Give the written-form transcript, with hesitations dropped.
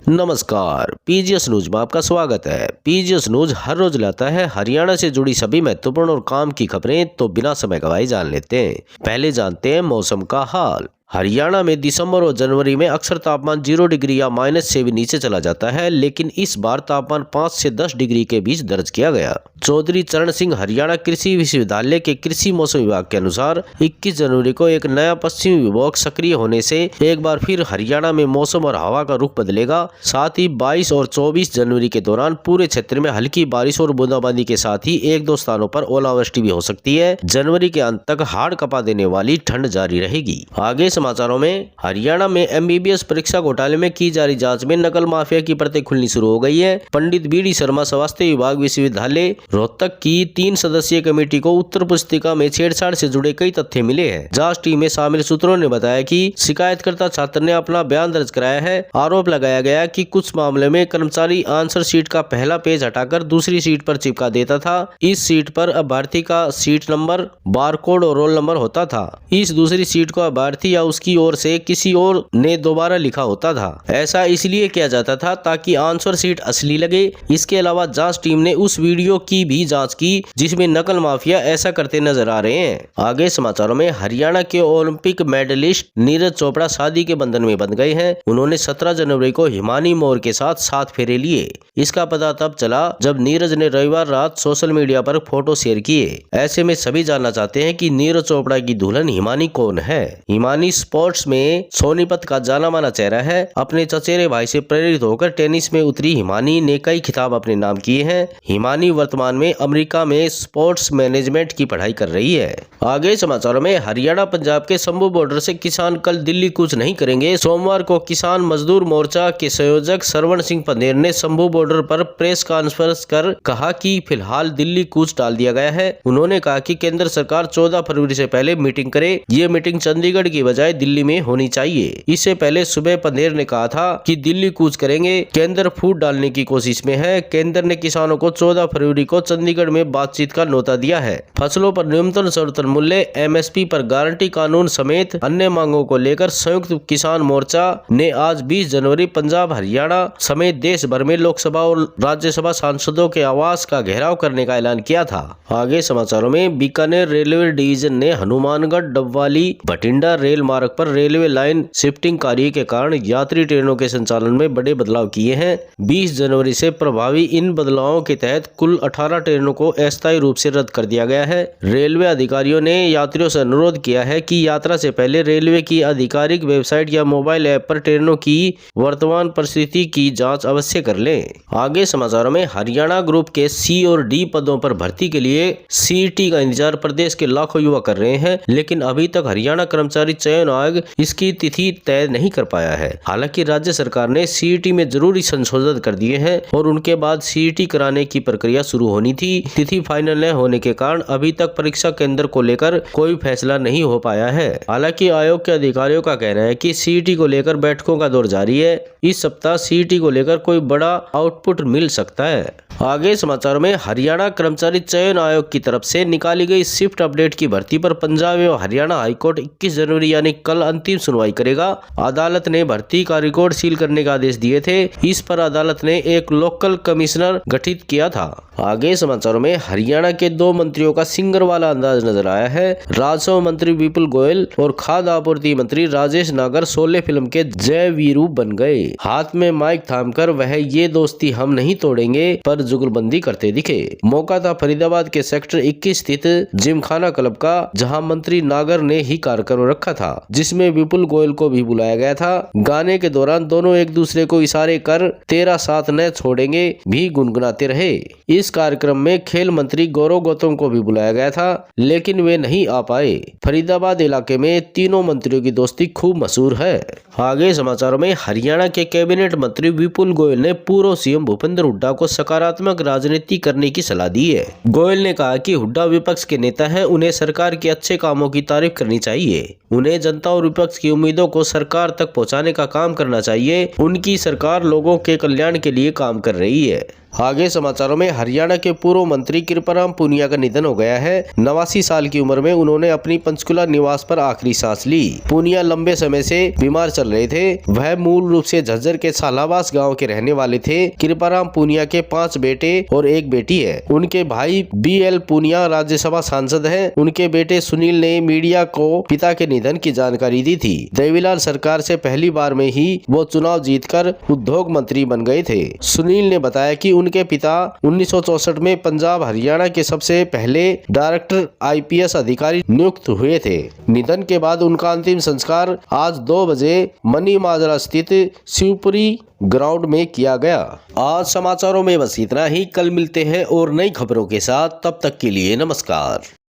नमस्कार, PGS news में आपका स्वागत है। पीजीएस न्यूज हर रोज लाता है हरियाणा से जुड़ी सभी महत्वपूर्ण और काम की खबरें, तो बिना समय गवाए जान लेते हैं। पहले जानते हैं मौसम का हाल। हरियाणा में दिसंबर और जनवरी में अक्सर तापमान 0 डिग्री या माइनस से भी नीचे चला जाता है, लेकिन इस बार तापमान 5 से 10 डिग्री के बीच दर्ज किया गया। चौधरी चरण सिंह हरियाणा कृषि विश्वविद्यालय के कृषि मौसम विभाग के अनुसार 21 जनवरी को एक नया पश्चिमी विभव सक्रिय होने से एक बार फिर हरियाणा में मौसम और हवा का रुख बदलेगा। साथ ही 22 और 24 जनवरी के दौरान पूरे क्षेत्र में हल्की बारिश और बूंदाबांदी के साथ ही 1-2 स्थानों पर ओलावृष्टि भी हो सकती है। जनवरी के अंत तक हाड़ कपा देने वाली ठंड जारी रहेगी। आगे समाचारों में, हरियाणा में एमबीबीएस परीक्षा घोटाले में की जा रही जांच में नकल माफिया की परतें खुलनी शुरू हो गई है। पंडित बीडी शर्मा स्वास्थ्य विभाग विश्वविद्यालय रोहतक की 3 सदस्यीय कमेटी को उत्तर पुस्तिका में छेड़छाड़ से जुड़े कई तथ्य मिले हैं। जांच टीम में शामिल सूत्रों ने बताया कि शिकायतकर्ता छात्र ने अपना बयान दर्ज कराया है। आरोप लगाया गया कि कुछ मामले में कर्मचारी आंसर शीट का पहला पेज हटाकर दूसरी शीट पर चिपका देता था। इस शीट पर अभ्यर्थी का सीट नंबर, बारकोड और रोल नंबर होता था। इस दूसरी शीट को अभ्यर्थी या उसकी ओर से किसी और ने दोबारा लिखा होता था। ऐसा इसलिए किया जाता था ताकि आंसर शीट असली लगे। इसके अलावा जांच टीम ने उस वीडियो की भी जांच की जिसमें नकल माफिया ऐसा करते नजर आ रहे हैं। आगे समाचारों में, हरियाणा के ओलंपिक मेडलिस्ट नीरज चोपड़ा शादी के बंधन में बंध गए हैं। उन्होंने 17 जनवरी को हिमानी मोर के साथ 7 फेरे लिए। इसका पता तब चला जब नीरज ने रविवार रात सोशल मीडिया पर फोटो शेयर किए। ऐसे में सभी जानना चाहते हैं कि नीरज चोपड़ा की दुल्हन हिमानी कौन है। हिमानी स्पोर्ट्स में सोनीपत का जाना माना चेहरा है। अपने चचेरे भाई से प्रेरित होकर टेनिस में उतरी हिमानी ने कई खिताब अपने नाम किए हैं। हिमानी वर्तमान में अमेरिका में स्पोर्ट्स मैनेजमेंट की पढ़ाई कर रही है। आगे समाचारों में, हरियाणा पंजाब के शंभू बॉर्डर से किसान कल दिल्ली कूच नहीं करेंगे। सोमवार को किसान मजदूर मोर्चा के संयोजक सरवण सिंह पंदेर ने शंभू बॉर्डर पर प्रेस कॉन्फ्रेंस कर कहा कि फिलहाल दिल्ली कूच टाल दिया गया है। उन्होंने कहा कि केंद्र सरकार 14 फरवरी से पहले मीटिंग करे। ये मीटिंग चंडीगढ़ की बजाय दिल्ली में होनी चाहिए। इससे पहले सुबह पंदेर ने कहा था कि दिल्ली कूच करेंगे। केंद्र फूट डालने की कोशिश में है। केंद्र ने किसानों को 14 फरवरी को चंडीगढ़ में बातचीत का न्योता दिया है। फसलों पर न्यूनतम समर्थन मूल्य एमएसपी पर गारंटी कानून समेत अन्य मांगों को लेकर संयुक्त किसान मोर्चा ने आज 20 जनवरी पंजाब, हरियाणा समेत देश भर में लोकसभा और राज्यसभा सांसदों के आवास का घेराव करने का ऐलान किया था। आगे समाचारों में, बीकानेर रेलवे डिवीजन ने हनुमानगढ़ डबवाली भटिंडा रेल मार्ग पर रेलवे लाइन शिफ्टिंग कार्य के कारण यात्री ट्रेनों के संचालन में बड़े बदलाव किए हैं। 20 जनवरी से प्रभावी इन बदलावों के तहत कुल 18 ट्रेनों को अस्थायी रूप से रद्द कर दिया गया है। रेलवे अधिकारियों ने यात्रियों से अनुरोध किया है कि यात्रा से पहले रेलवे की आधिकारिक वेबसाइट या मोबाइल ऐप पर ट्रेनों की वर्तमान परिस्थिति की जांच अवश्य कर लें। आगे समाचारों में, हरियाणा ग्रुप के सी और डी पदों पर भर्ती के लिए सीईटी का इंतजार प्रदेश के लाखों युवा कर रहे हैं, लेकिन अभी तक हरियाणा कर्मचारी चयन आयोग इसकी तिथि तय नहीं कर पाया है। हालांकि राज्य सरकार ने सीईटी में जरूरी संशोधन कर दिए हैं और उनके बाद सीईटी कराने की प्रक्रिया शुरू होनी थी। तिथि फाइनल न होने के कारण अभी तक परीक्षा केंद्र को लेकर कोई फैसला नहीं हो पाया है। हालांकि आयोग के अधिकारियों का कहना है कि सीईटी को लेकर बैठकों का दौर जारी है। इस सप्ताह सीईटी को लेकर कोई बड़ा आउटपुट मिल सकता है। आगे समाचारों में, हरियाणा कर्मचारी चयन आयोग की तरफ से निकाली गई शिफ्ट अपडेट की भर्ती पर पंजाब एवं हरियाणा हाईकोर्ट 21 जनवरी यानी कल अंतिम सुनवाई करेगा। अदालत ने भर्ती का रिकॉर्ड सील करने का आदेश दिए थे। इस पर अदालत ने एक लोकल कमिश्नर गठित किया था। आगे समाचारों में, हरियाणा के 2 मंत्रियों का सिंगर वाला अंदाज नजर आया है। राजस्व मंत्री विपुल गोयल और खाद्य आपूर्ति मंत्री राजेश नागर शोले फिल्म के जय वीरू बन गए। हाथ में माइक थामकर वह ये दोस्ती हम नहीं तोड़ेंगे पर जुगलबंदी करते दिखे। मौका था फरीदाबाद के सेक्टर 21 स्थित जिमखाना क्लब का, जहां मंत्री नागर ने ही कार्यक्रम रखा था, जिसमें विपुल गोयल को भी बुलाया गया था। गाने के दौरान दोनों एक दूसरे को इशारे कर तेरा साथ न छोड़ेंगे भी गुनगुनाते रहे। इस कार्यक्रम में खेल मंत्री गौरव गौतम को भी बुलाया गया था, लेकिन वे नहीं आ पाए। फरीदाबाद इलाके में तीनों मंत्रियों की दोस्ती खूब मशहूर है। आगे समाचारों में, हरियाणा के कैबिनेट मंत्री विपुल गोयल ने पूर्व सीएम भूपेंद्र हुड्डा को सकारात्मक राजनीति करने की सलाह दी है। गोयल ने कहा कि हुड्डा विपक्ष के नेता हैं, उन्हें सरकार के अच्छे कामों की तारीफ करनी चाहिए। उन्हें जनता और विपक्ष की उम्मीदों को सरकार तक पहुंचाने का काम करना चाहिए। उनकी सरकार लोगों के कल्याण के लिए काम कर रही है। आगे समाचारों में हरियाणा के पूर्व मंत्री कृपाराम पुनिया का निधन हो गया है। 89 साल की उम्र में उन्होंने अपनी पंचकुला निवास पर आखिरी सांस ली। पुनिया लंबे समय से बीमार चल रहे थे। वह मूल रूप से झज्जर के सालावास गांव के रहने वाले थे। कृपाराम पुनिया के 5 बेटे और 1 बेटी है। उनके भाई BL पुनिया राज्यसभा सांसद हैं। उनके बेटे सुनील ने मीडिया को पिता के निधन की जानकारी दी थी। देवीलाल सरकार से पहली बार में ही वो चुनाव जीतकर उद्योग मंत्री बन गए थे। सुनील ने बताया कि उनके पिता 1964 में पंजाब हरियाणा के सबसे पहले डायरेक्टर IPS अधिकारी नियुक्त हुए थे। निधन के बाद उनका अंतिम संस्कार आज 2 बजे मनी माजरा स्थित शिवपुरी ग्राउंड में किया गया। आज समाचारों में बस इतना ही। कल मिलते हैं और नई खबरों के साथ। तब तक के लिए नमस्कार।